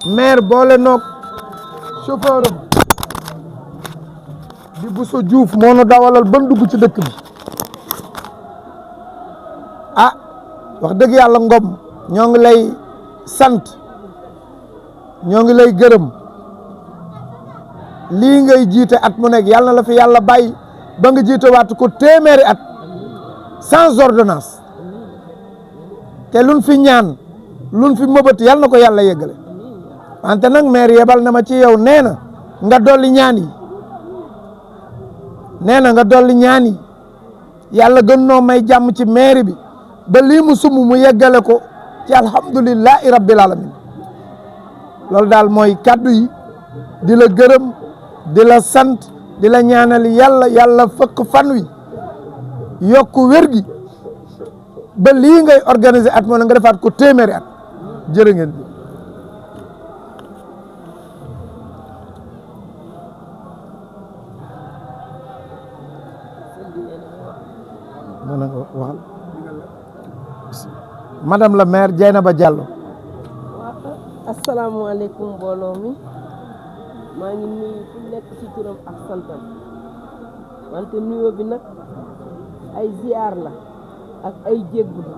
maire boole noog chauffeur am di Bousso Diouf moo nu dawalal ba dugg ci dëkk bi ah wax dëgg yàlla Ngom ñoo ngi lay sant ñoo ngi lay gërëm lii ngay jiite at mu nekk yàlla na la fi yàlla bàyyi ba nga jiite waat ko téeméeri at sans ordonnance te luñ fi ñaan luñ fi mëbët yàlla na ko yàlla yeggale wante nag maire yebal na ma ci yow nee na nga dolli ñaan yi nee na nga dolli ñaan yi yàlla gën noo may jàmm ci maire bi ba lii mu sumb mu yeggale ko ci alhamdulillahi rabbil alamin loolu daal mooy kaddu yi di la gërëm di la sant di la ñaanal yàlla fëkk fan wi yokk wér gi ba lii ngay organiser at moo na nga defaat ko téeméeri at jërë ngeen waxal madame la maire Dieynaba Diallo. asalaamaaleykum mbooloo mi maa ngi nuyu ku nekk ci turam ak santam wante nuyoo bi nag ay ziar la ak ay jéggulu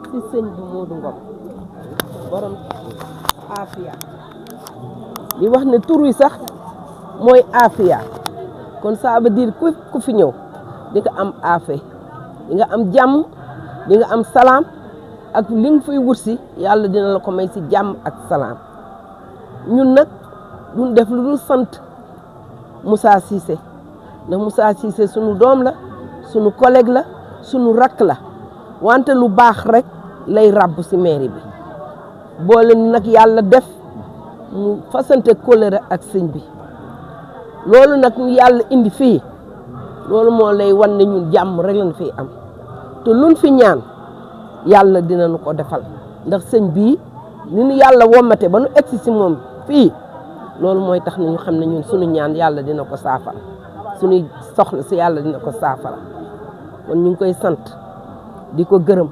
ci sëñ bi Modou Ngom borom Afia di wax ne tur wi sax mooy Afia kon ça veut dire ku fi ñëw di nga am afe di nga am jàmm di nga am salaam ak li nga fay wut si yàlla dina la ko may si jàmm ak salaam ñun nag duñ def lu dul sant Moussa Cissé ndax Moussa Cissé sunu doom la sunu collègue la sunu rakk la wante lu baax rek lay ràbb si mairie bi boole nag yàlla def mu fasante kóllëre ak sëñ bi loolu nag ñu yàlla indi fii loolu moo lay wan ne ñun jàmm rek lañ fiy am te luñ fi ñaan yàlla dinañu ko defal ndax sëñ bii ni ñu yàlla wommate ba nu egsi si moom fii loolu mooy tax na ñu xam ne ñun suñu ñaan yàlla dina ko saafara suñuy soxla si yàlla dina ko saafara kon ñu ngi koy sant di ko gërëm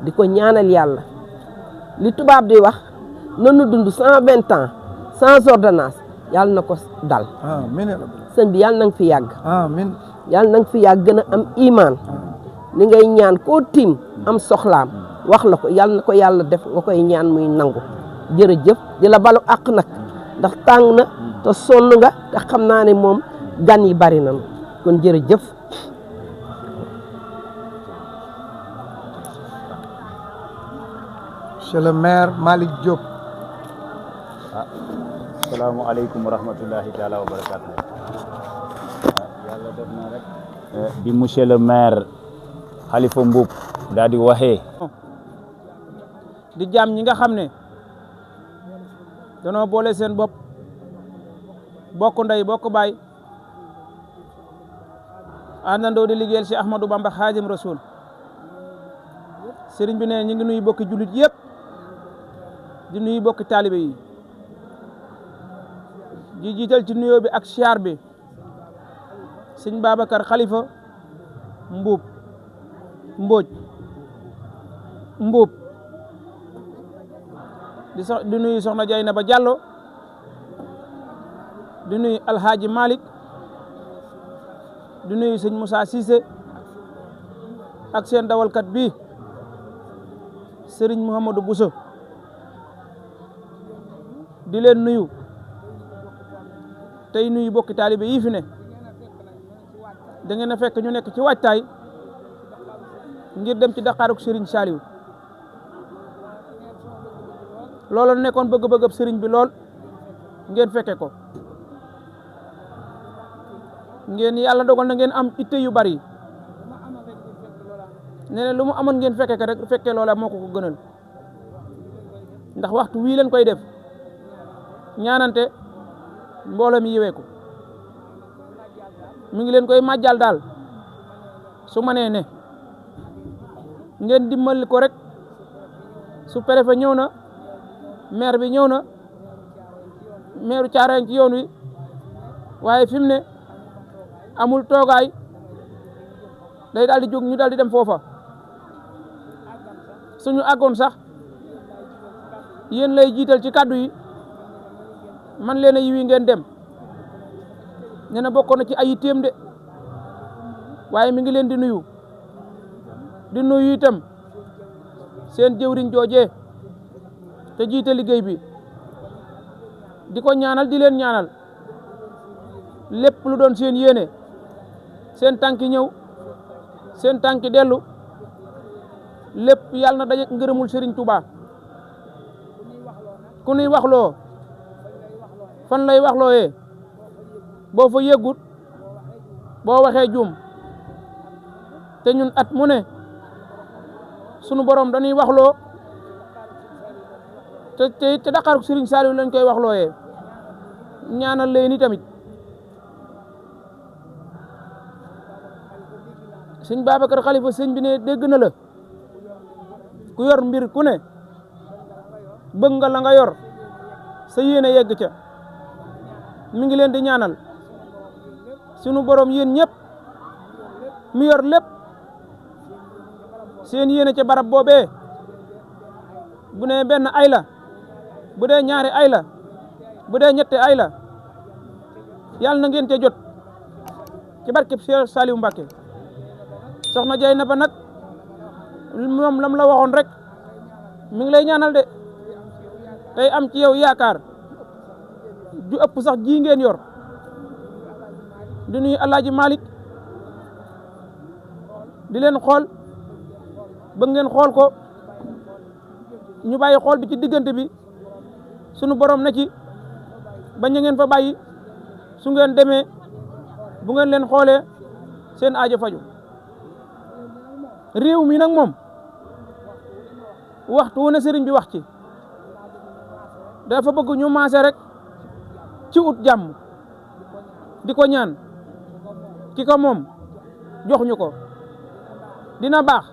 di ko ñaanal yàlla li tubaab di wax nanu dund 120 ans sans ordonnance yàlla na ko dal amiin sëñ bi yàlla na nga fi yàgg amiin yàlla na nga fi yàgg gën a am imaan ni ngay ñaan koo tiim am soxlaam wax la ko yàlla na ko yàlla def nga koy ñaan muy nangu jërëjëf di la balu àq nag ndax tàng na te sonn nga te xam naa ne moom gan yi bari nañu kon jërëjëf. Monsieur le maire Malick Diop. Asalaamaaleykum wa rahmatullahi taala wa barakaatu. Yàlla def na rek bi monsieur le maire Khalifa Mboup daal di waxee di jaam ñi nga xam ne danoo boole seen bopp bokk ndey bokk baay àndandoo di liggéeyal si Ahmadou Bamba Xaadim Rasul sëriñ bi ne ñu ngi nuyu bokki jullit yëpp di nuyu bokki taalibe yi di jiital ci nuyoo bi ak siyaar bi sëñ Babacar Khalifa Mboup Mboup di nuyu soxna Dieynaba Diallo di nuyu Alhaji Malick di nuyu sëñ Moussa Cissé ak seen dawalkat bi Serigne Mouhamadou Bousso di leen nuyu tey nuyu bokki taalibe yi fi ne da ngeen a fekk ñu nekk ci waajtaay ngir dem ci Daqaaruk Serigne Saliou loolu nekkoon bëgg-bëggab Serigne bi lool ngeen fekke ko ngeen yàlla dogal na ngeen am itte yu bari nee na lu mu amoon ngeen fekke ko rek fekke loola moo ko gënal ndax waxtu wii leen koy def ñaanante mbooloo mi yiwee ko mi ngi leen koy màjjal daal su ma nee ne ngeen dimbali ko rek su préfet ñëw na maire bi ñëw na maire Thiaroye ci yoon wi waaye fi mu ne amul toogaay day daal di jóg ñu daal di dem foofa suñu àggoon sax yéen lay jiital ci kaddu yi man leen a yiwi ngeen dem nee na bokkoon na ci ay yitteem de waaye mi ngi leen di nuyu itam seen jëwriñ joojee te jiite liggéey bi di ko ñaanal di leen ñaanal lépp lu doon seen yéene seen tànki ñëw seen tànki dellu lépp yàlla na daje ngërëmul Serigne Touba ku nuy waxloo fan lay waxlooyee boo fa yeggut boo waxee juum te ñun at mu ne sunu borom dañuy waxloo te Dakar Serigne Saliou lañ koy waxlooyee ñaanal leen ni tamit sëñ Babacar Khalifa sëñ bi ne dégg na la ku yor mbir ku ne bëgg nga la nga yor sa yéene yegg ca mi ngi leen di ñaanal sunu borom yéen ñëpp mi yor lépp seen yéene ca barab boobee bu ne benn ay la bu dee ñaari ay la bu dee ñetti ay la yàlla na ngeen ca jot ci barkeb Cheikh Saliou Mbacké soxna jay na ba nag moom lam la waxoon rek mi ngi lay ñaanal de tey am ci yow yaakaar ju ëpp sax ji ngeen yor di nuyu Alaaji Malick di leen xool ba ngeen xool ko ñu bàyyi xool bi ci diggante bi sunu borom na ci bañ ngeen fa bàyyi su ngeen demee bu ngeen leen xoolee seen aajo faju réew mi nag moom waxtu wu ne sëriñ bi wax ci dafa bëgg ñu maase rek ci ut jàmm di ko ñaan ki ko moom jox ñu ko dina baax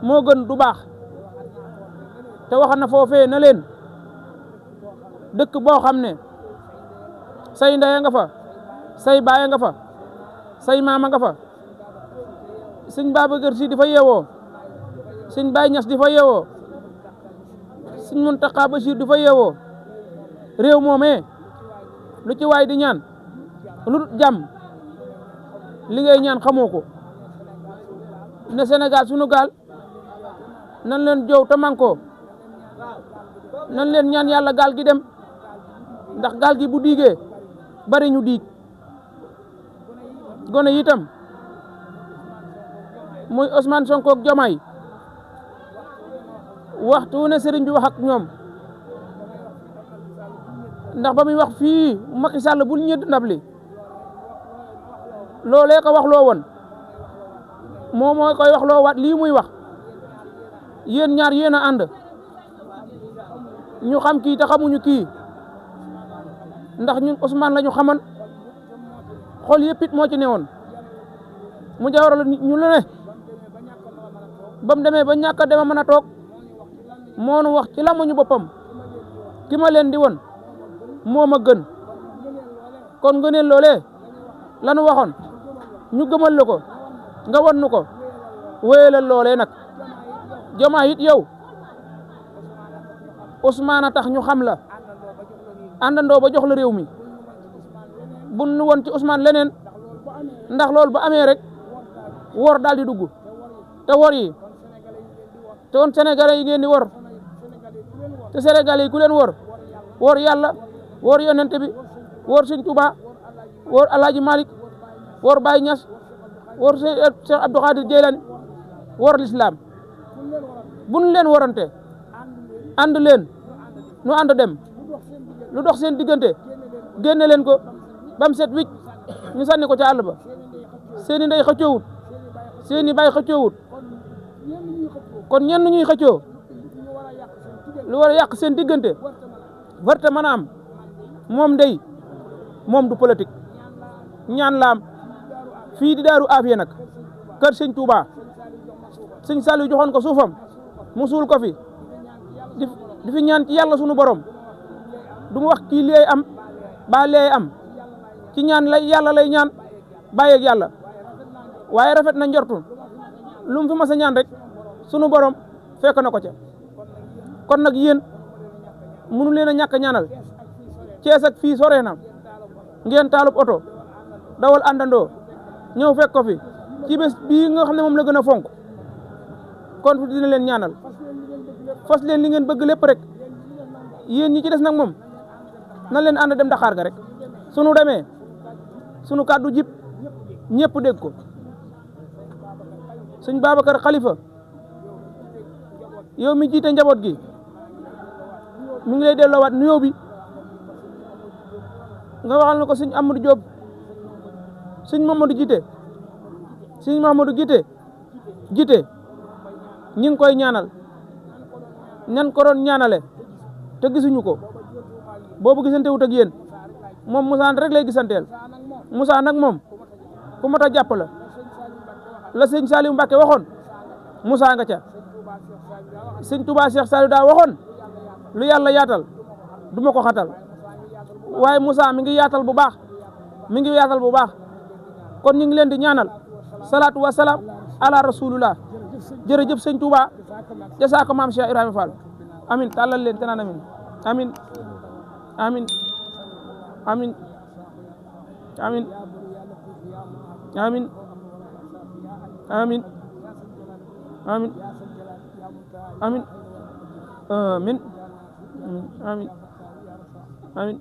moo gën du baax te wax na foofee na leen dëkk boo xam ne say ndey nga fa say baay nga fa say maama nga fa sëñ Babacar Si di fa yeewoo sëñ Baay Ñas di fa yeewoo sëñ Muntaxa Basiir di fa yeewoo réew moomee lu ci waay di ñaan lu dul jàmm li ngay ñaan xamoo ko ne Sénégal sunu gaal nan leen jow te manko nan leen ñaan yàlla gaal gi dem ndax gaal gi bu diigee bari ñu diig gone itam muy Ousmane Sonko ak Diomaye waxtu ne sëriñ bi wax ak ñoom ndax ba muy wax fii Macky Sall bul ñëdd ndab li loolee ko wax loo woon moom moo koy wax loo waat lii muy wax yéen ñaar yéen a ànd ñu xam kii te xamuñu kii ndax ñun Ousmane la ñu xaman xol yëpp it moo ci newoon mu jawaral ñu lu ne ba mu demee ba ñàkk a dema mën a toog moonu wax ci làmmiñu boppam ki ma leen di woon moo ma gën kon ngëneel loolee lanu waxoon ñu gëmal la ko nga won nu ko wéyalal loolee nag Diomaye it yow Ousmane a tax ñu xam la àndandoo ba jox la réew mi bu nu woon ci Ousmane leneen ndax loolu ba amee rek wor daal di dugg te wor yi te woon Sénégalais yi ngeen di wor te Sénégalais yi ku leen wor yàlla wor yonente bi wor Sëñ Tuubaa wor Alaaji Malick wor Baye Niass wor Cheikh Abdou Khadir Jeylani wor l'islam buñ leen warante ànd leen nu ànd dem lu dox seen diggante génne leen ko bam set wicc ñu sànni ko ca àll ba seeni ndey xëccoowut seeni baay xëccoowut kon ñenn ñuy xëccoo lu war a yàq seen diggante warta mën a am moom ndey moom du politique ñaan laam fii di Daaru Afiya nag kër Sëñ Tuubaa Sëñ Saliou joxoon ko suufam mu suul ko fi di fi ñaan ci yàlla sunu borom du mu wax kii lay am ba lay am ci ñaan lay yàlla lay ñaan bàyyeeg yàlla waaye rafet na njortu lu mu fi mas a ñaan rek sunu borom fekk na ko ca kon nag yéen mënu leen a ñàkk a ñaanal Cees ak fii sore na ngeen taalub oto dawal àndandoo ñëw fekk ko fi ci bés bii nga xam ne moom la gën a fonk kon fi dina leen ñaanal fas leen li ngeen bëgg lépp rek yéen ñi ci des nag moom nan leen ànd dem Dakar ga rek sunu demee sunu kàddu jib ñëpp dégg ko sëñ Babacar Khalifa yow mi jiite njaboot gi mi ngi lay delloowaat nuyoo bi nga waxal na ko sëñ Amadou Diop sëñ Mamadou Jité sëñ Mamadou Jité ñi ngi koy ñaanal ñan ko doon ñaanale te gisuñu ko boobu gisante wut ak yéen moom Moussa rek lay gisanteel Moussa nag moom ku mat a jàpp la sëñ Saliou Mbacke waxoon Moussa nga ca sëñ Touba Cheikh Saliou daa waxoon lu yàlla yaatal du ma ko xatal waaye Moussa mi ngi yaatal bu baax kon ñu ngi leen di ñaanal salaatu wa salaam ala rasulullah jërëjëf sëñ Touba jasaaka maam Cheikh Ibrahima Fall amin tàllal leen te naan amin amin amin amin amin amin amin amin amin amin amin amin